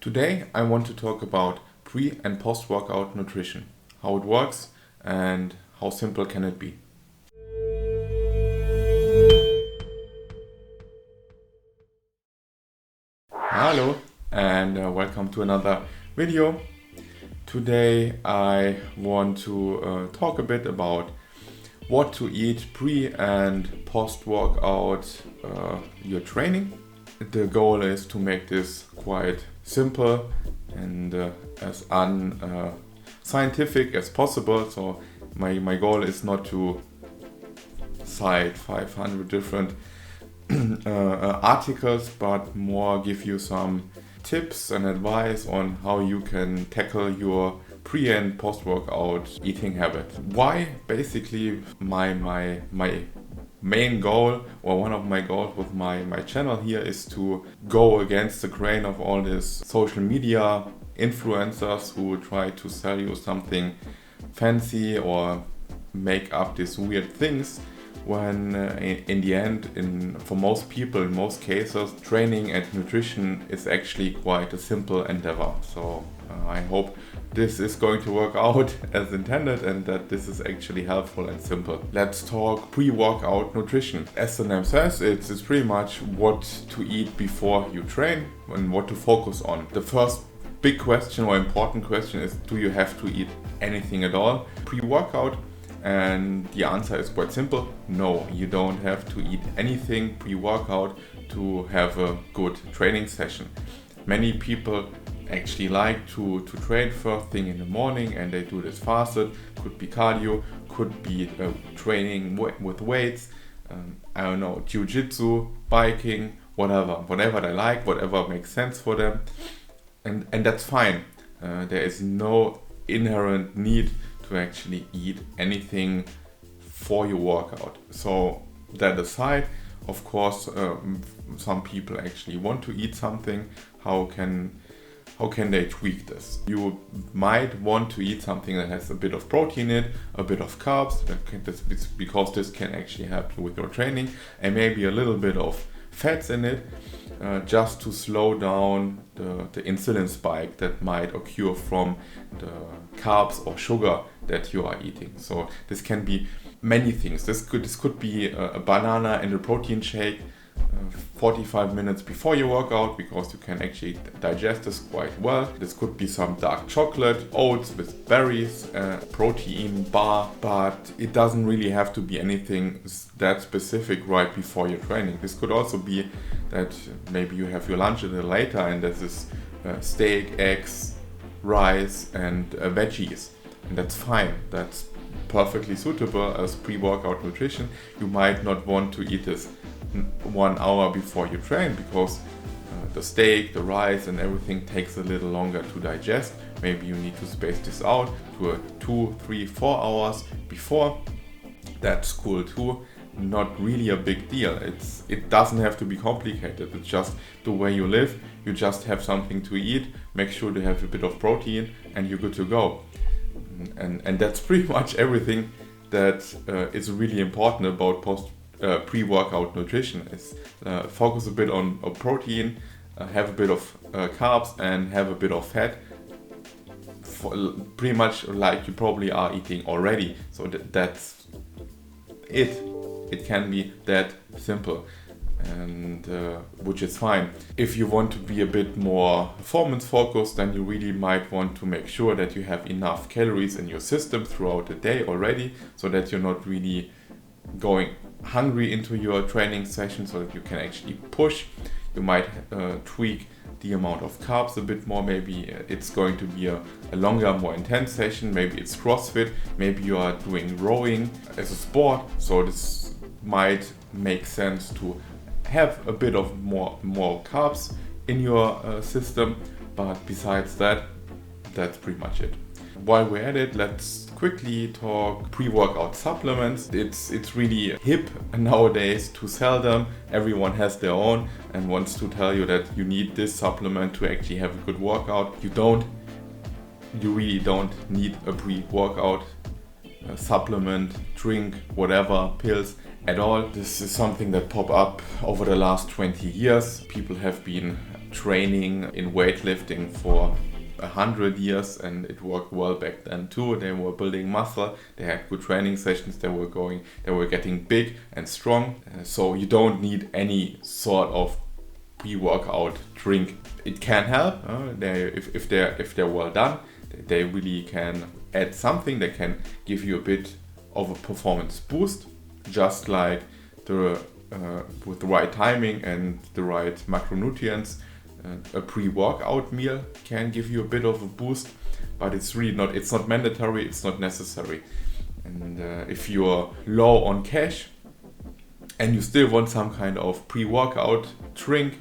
Today I want to talk about pre- and post-workout nutrition, how it works and how simple can it be. Hello and welcome to another video. Today I want to talk a bit about what to eat pre- and post-workout your training. The goal is to make this quite simple and as unscientific as possible. So my goal is not to cite 500 different articles, but more give you some tips and advice on how you can tackle your pre and post workout eating habit. Why? Basically my main goal, or one of my goals with my channel here, is to go against the grain of all these social media influencers who try to sell you something fancy or make up these weird things, when in the end, for most people, in most cases, training and nutrition is actually quite a simple endeavor. So I hope this is going to work out as intended and that this is actually helpful and simple. Let's talk pre-workout nutrition. As the name says, it's pretty much what to eat before you train and what to focus on. The first big question or important question is, do you have to eat anything at all pre-workout? And the answer is quite simple. No, you don't have to eat anything pre-workout to have a good training session. Many people actually like to train first thing in the morning, and they do this fasted. Could be cardio, could be training with weights, I don't know, jiu-jitsu, biking, whatever they like, whatever makes sense for them, and that's fine. There is no inherent need to actually eat anything for your workout. So that aside, of course, some people actually want to eat something. How can they tweak this? You might want to eat something that has a bit of protein in it, a bit of carbs, because this can actually help you with your training, and maybe a little bit of fats in it, just to slow down the insulin spike that might occur from the carbs or sugar that you are eating. So this can be many things. This could be a banana and a protein shake 45 minutes before your workout, because you can actually digest this quite well. This could be some dark chocolate, oats with berries, protein bar, but it doesn't really have to be anything that specific right before your training. This could also be that maybe you have your lunch a little later and there's this steak, eggs, rice and veggies, and that's fine. That's perfectly suitable as pre-workout nutrition. You might not want to eat this 1 hour before you train, because the steak, the rice and everything takes a little longer to digest. Maybe you need to space this out to 2, 3, 4 hours before. That's cool too. Not really a big deal. It doesn't have to be complicated. It's just the way you live. You just have something to eat, make sure to have a bit of protein, and you're good to go. And that's pretty much everything that is really important about pre-workout nutrition. Is focus a bit on protein, have a bit of carbs and have a bit of fat, pretty much like you probably are eating already. So that's it. It can be that simple, and which is fine. If you want to be a bit more performance focused, then you really might want to make sure that you have enough calories in your system throughout the day already, so that you're not really going hungry into your training session, so that you can actually push. You might tweak the amount of carbs a bit more. Maybe it's going to be a longer, more intense session. Maybe it's CrossFit. Maybe you are doing rowing as a sport, so this might make sense to have a bit of more carbs in your system. But besides that, that's pretty much it. While we're at it, let's quickly talk pre-workout supplements. It's really hip nowadays to sell them. Everyone has their own and wants to tell you that you need this supplement to actually have a good workout. You really don't need a pre-workout supplement, drink, whatever, pills at all. This is something that popped up over the last 20 years. People have been training in weightlifting for 100 years, and it worked well back then too. They were building muscle, they had good training sessions, they were getting big and strong. So you don't need any sort of pre-workout drink. It can help. If they're well done, they really can add something. They can give you a bit of a performance boost, just like with the right timing and the right macronutrients. A pre-workout meal can give you a bit of a boost, but it's not mandatory, it's not necessary. And if you're low on cash and you still want some kind of pre-workout drink,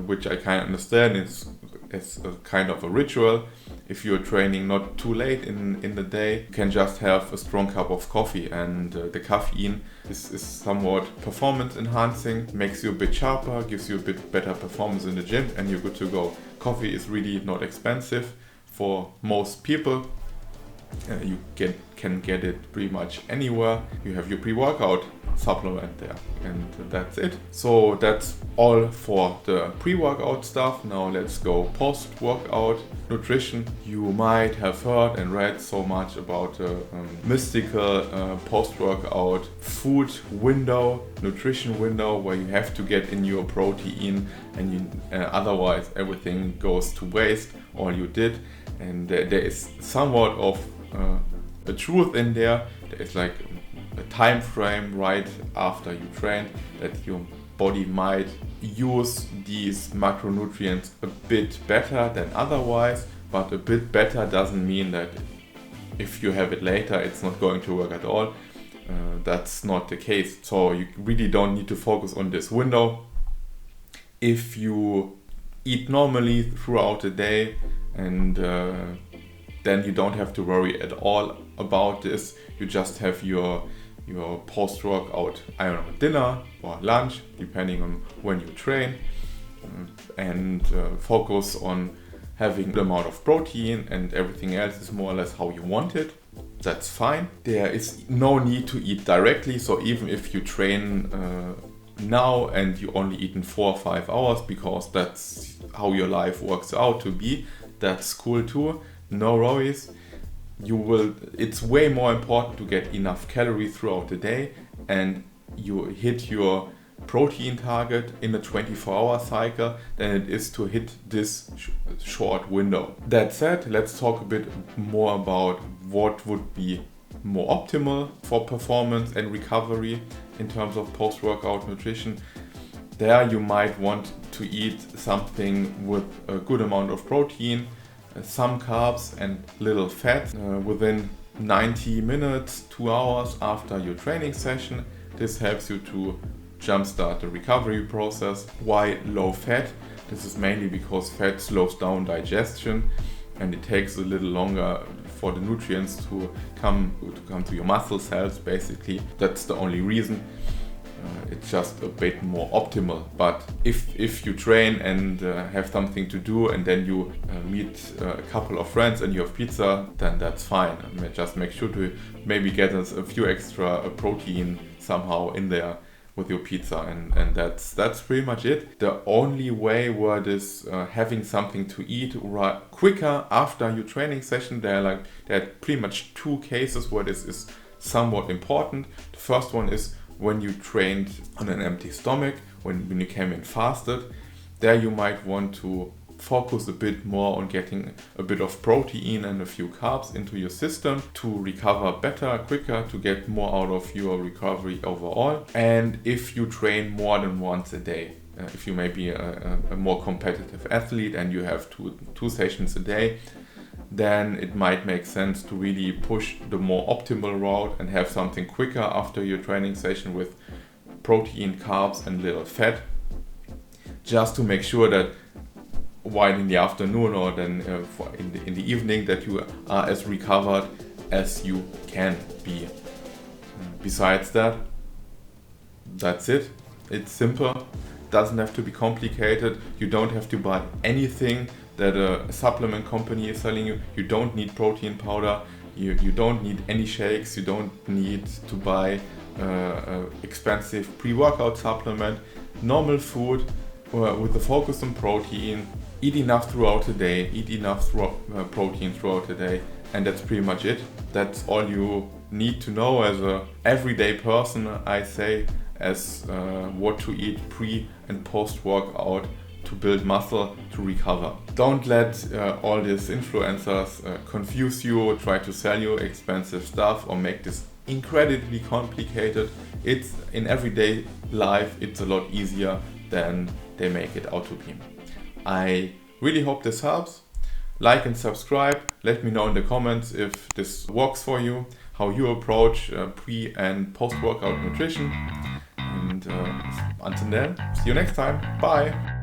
which I kind of understand is a kind of a ritual. If you're training not too late in the day, you can just have a strong cup of coffee, and the caffeine is somewhat performance enhancing, makes you a bit sharper, gives you a bit better performance in the gym, and you're good to go. Coffee is really not expensive for most people. You can get it pretty much anywhere. You have your pre-workout supplement there, and that's it. So that's all for the pre-workout stuff. Now let's go post-workout nutrition. You might have heard and read so much about the mystical post-workout food window, nutrition window, where you have to get in your protein, and otherwise everything goes to waste, all you did. And there is somewhat of a truth in there. There is like a time frame right after you train that your body might use these macronutrients a bit better than otherwise, but a bit better doesn't mean that if you have it later it's not going to work at all. That's not the case. So you really don't need to focus on this window. If you eat normally throughout the day, and then you don't have to worry at all about this. You just have your post-workout, dinner or lunch, depending on when you train, and focus on having the amount of protein, and everything else is more or less how you want it. That's fine. There is no need to eat directly. So even if you train now and you only eat in 4 or 5 hours, because that's how your life works out to be, that's cool too. No worries. It's way more important to get enough calories throughout the day, and you hit your protein target in a 24-hour cycle than it is to hit this short window. That said, let's talk a bit more about what would be more optimal for performance and recovery in terms of post-workout nutrition. There you might want to eat something with a good amount of protein, some carbs and little fat within 90 minutes, 2 hours after your training session. This helps you to jumpstart the recovery process. Why low fat? This is mainly because fat slows down digestion, and it takes a little longer for the nutrients to come to your muscle cells, basically. That's the only reason. It's just a bit more optimal. But if you train and have something to do, and then you meet a couple of friends and you have pizza, then that's fine. Just make sure to maybe get us a few extra protein somehow in there with your pizza, and that's pretty much it. The only way where this having something to eat quicker after your training session, there are pretty much 2 cases where this is somewhat important. The first one is when you trained on an empty stomach, when you came in fasted. There you might want to focus a bit more on getting a bit of protein and a few carbs into your system to recover better, quicker, to get more out of your recovery overall. And if you train more than once a day, if you may be a more competitive athlete and you have two sessions a day, then it might make sense to really push the more optimal route and have something quicker after your training session with protein, carbs and little fat, just to make sure that while in the afternoon or then in the evening that you are as recovered as you can be. Besides that, that's it. It's simple. Doesn't have to be complicated. You don't have to buy anything that a supplement company is selling you. You don't need protein powder. You don't need any shakes. You don't need to buy expensive pre-workout supplement. Normal food with the focus on protein. Eat enough throughout the day, eat enough protein throughout the day, and that's pretty much it. That's all you need to know as a everyday person, I say, as what to eat pre and post workout to build muscle, to recover. Don't let all these influencers confuse you, try to sell you expensive stuff or make this incredibly complicated. It's in everyday life, it's a lot easier than they make it out to be. I really hope this helps. Like and subscribe. Let me know in the comments if this works for you, how you approach pre and post workout nutrition. And until then, see you next time. Bye.